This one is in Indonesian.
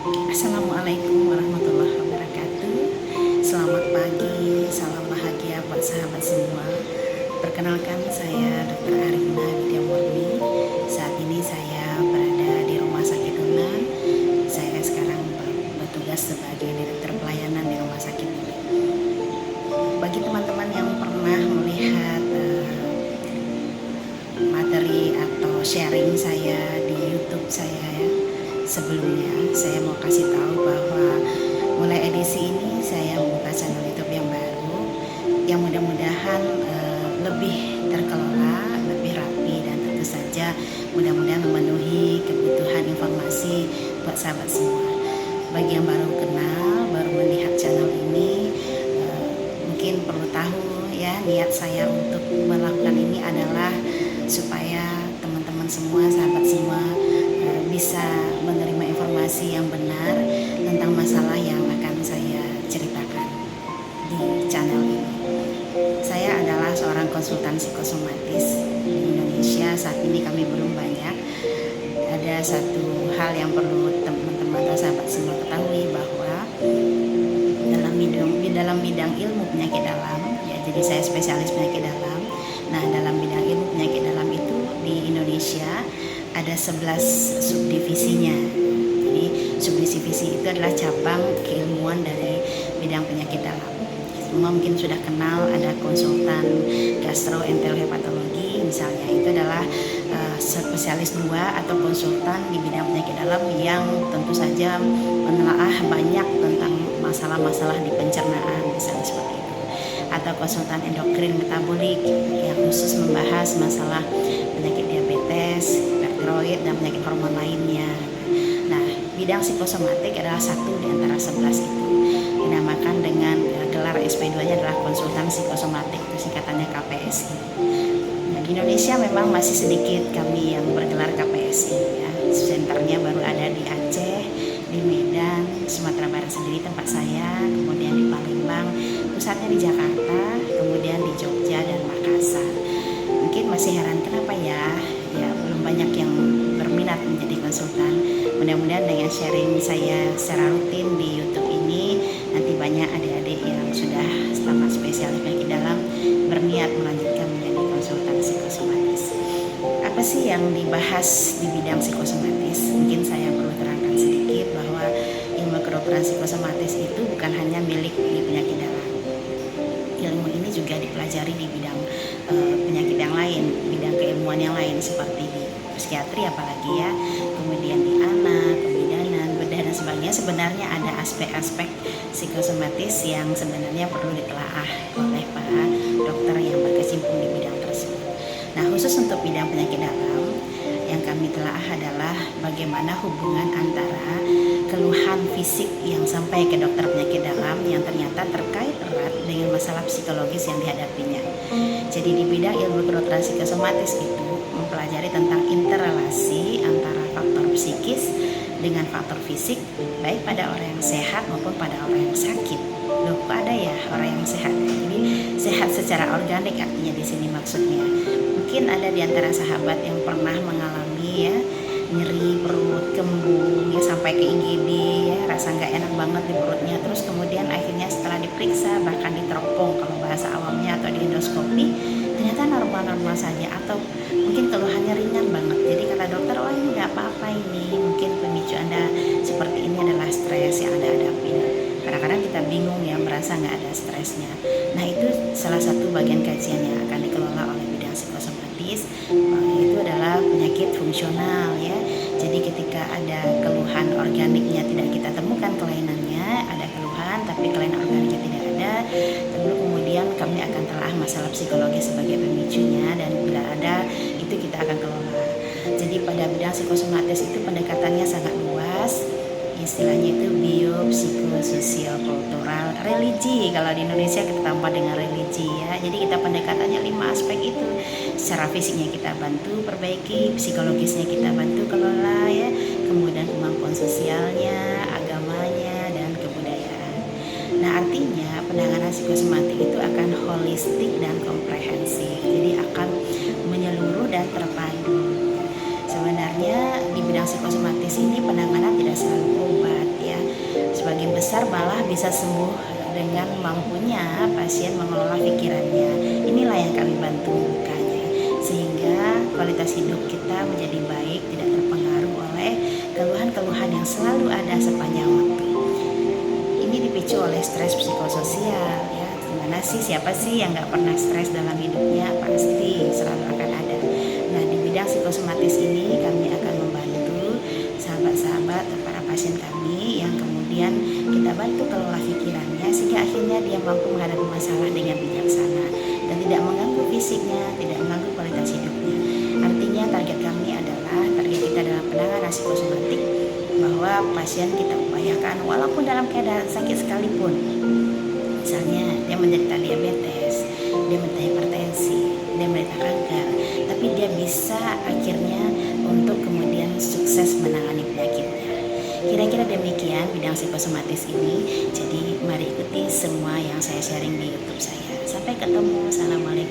Assalamualaikum warahmatullahi wabarakatuh. Selamat pagi, salam bahagia buat sahabat semua. Perkenalkan, saya Dr. Arina Widya Murni. Saat ini saya berada di Rumah Sakit Unan. Saya sekarang bertugas sebagai Direktur Pelayanan di rumah sakit ini. Bagi teman-teman yang pernah melihat materi atau sharing saya di YouTube saya ya, sebelumnya saya mau kasih tahu bahwa mulai edisi ini saya membuka channel YouTube yang baru yang mudah-mudahan lebih terkelola, lebih rapi, dan tentu saja mudah-mudahan memenuhi kebutuhan informasi buat sahabat semua. Bagi yang baru kenal, baru melihat channel ini, mungkin perlu tahu ya, niat saya untuk melakukan ini adalah supaya teman-teman semua, sahabat semua bisa menerima informasi yang benar tentang masalah yang akan saya ceritakan di channel ini. Saya adalah seorang konsultan psikosomatis di Indonesia. Saat ini kami belum banyak. Ada satu hal yang perlu teman-teman atau sahabat semua ketahui, bahwa dalam bidang ilmu penyakit dalam ya, jadi saya spesialis penyakit dalam. Nah, dalam bidang ilmu penyakit dalam itu di Indonesia ada 11 subdivisinya. Jadi subdivisi itu adalah cabang keilmuan dari bidang penyakit dalam. Semua mungkin sudah kenal, ada konsultan gastroenterohepatologi misalnya, itu adalah spesialis 2 atau konsultan di bidang penyakit dalam yang tentu saja menelaah banyak tentang masalah-masalah di pencernaan misalnya seperti itu. Atau konsultan endokrin metabolik yang khusus membahas masalah penyakit diabetes, hipertiroid, dan penyakit hormon lainnya. Nah, bidang psikosomatik adalah satu di antara 11 itu. Dinamakan dengan gelar SP2-nya adalah konsultan psikosomatik, singkatannya KPSI. Nah, di Indonesia memang masih sedikit kami yang bergelar KPSI ya. Senternya baru ada di Aceh, di Medan, Sumatera Barat sendiri tempat saya, kemudian di Palembang, pusatnya di Jakarta, kemudian di Jogja dan Makassar. Mungkin masih heran kenapa ya belum banyak yang berminat menjadi konsultan. Mudah-mudahan dengan sharing saya secara rutin di YouTube ini, nanti banyak adik-adik yang sudah tamat spesialis penyakit dalam berniat melanjutkan menjadi konsultan psikosomatis. Apa sih yang dibahas di bidang psikosomatis? Mungkin saya perlu terangkan sedikit bahwa ilmu kedokteran psikosomatis itu bukan hanya milik di penyakit dalam. Ilmu ini juga dipelajari di bidang penyakit yang lain, bidang keilmuan yang lain seperti di psikiatri apalagi ya, kemudian di anak, kebidanan, bedah dan sebagainya. Sebenarnya ada aspek-aspek psikosomatis yang sebenarnya perlu ditelaah oleh para dokter yang berkecimpung di bidang tersebut. Nah, khusus untuk bidang penyakit dalam yang kami telaah adalah bagaimana hubungan antara keluhan fisik yang sampai ke dokter penyakit dalam yang ternyata terkait erat dengan masalah psikologis yang dihadapinya. Jadi di bidang ilmu kedokteran psikosomatis itu mempelajari tentang interrelasi antara faktor psikis dengan faktor fisik, baik pada orang yang sehat maupun pada orang yang sakit. Loh, kok ada ya orang yang sehat? Jadi sehat secara organik artinya di sini maksudnya. Mungkin ada di antara sahabat yang pernah mengalami ya nyeri perut, kembung ya, sampai ke IGD ya, rasa nggak enak banget di perutnya. Terus kemudian akhirnya setelah diperiksa, bahkan diteropong kalau bahasa awamnya, atau di endoskopi, ternyata normal-normal saja, atau mungkin keluhannya ringan banget. Jadi kata dokter, oh ini nggak apa-apa, ini mungkin pemicu Anda seperti ini adalah stres yang Anda hadapi. Kadang-kadang kita bingung ya, merasa nggak ada stresnya. Nah, itu salah satu bagian kajian yang akan dikelola oleh bidang psikosomatis, itu adalah penyakit fungsional ya. Jadi ketika ada keluhan organiknya tidak kita temukan kelainannya, ada keluhan tapi kelainan organiknya tidak ada, lalu kemudian kami akan telah masalah psikologis sebagai pemicunya, dan bila ada itu kita akan kelola. Jadi pada bidang psikosomatis itu pendekatannya sangat luas, istilahnya itu biopsikososial kultural religi. Kalau di Indonesia kita tambah dengan religi ya. Jadi kita pendekatannya 5 aspek itu. Secara fisiknya kita bantu perbaiki, psikologisnya kita bantu kelola ya, kemudian kemampuan sosialnya, agamanya, dan kebudayaan. Nah, artinya penanganan psikosomatik itu akan holistik dan komprehensif. Jadi akan menyeluruh dan terpadu. Sebenarnya di bidang psikosomatis ini penanganan tidak selalu obat besar malah bisa sembuh dengan mampunya pasien mengelola pikirannya. Inilah yang kami bantu membukannya, sehingga kualitas hidup kita menjadi baik, tidak terpengaruh oleh keluhan-keluhan yang selalu ada sepanjang waktu. Ini dipicu oleh stres psikososial ya. Gimana sih, siapa sih yang nggak pernah stres dalam hidupnya? Pasti selalu akan ada. Nah, di bidang psikosomatis ini kami akan membantu sahabat-sahabat atau para pasien kami yang kemudian kita bantu kelola pikirannya, sehingga akhirnya dia mampu menghadapi masalah dengan bijaksana dan tidak mengganggu fisiknya, tidak mengganggu kualitas hidupnya. Artinya target kita dalam penanganan psikosomatik bahwa pasien kita upayakan walaupun dalam keadaan sakit sekalipun, misalnya dia menderita diabetes, dia menderita hipertensi, dia menderita kanker, tapi dia bisa akhirnya untuk kemudian sukses menangani penyakitnya. Kira-kira demikian bidang psikosomatis ini. Jadi mari ikuti semua yang saya sharing di YouTube saya. Sampai ketemu. Assalamualaikum.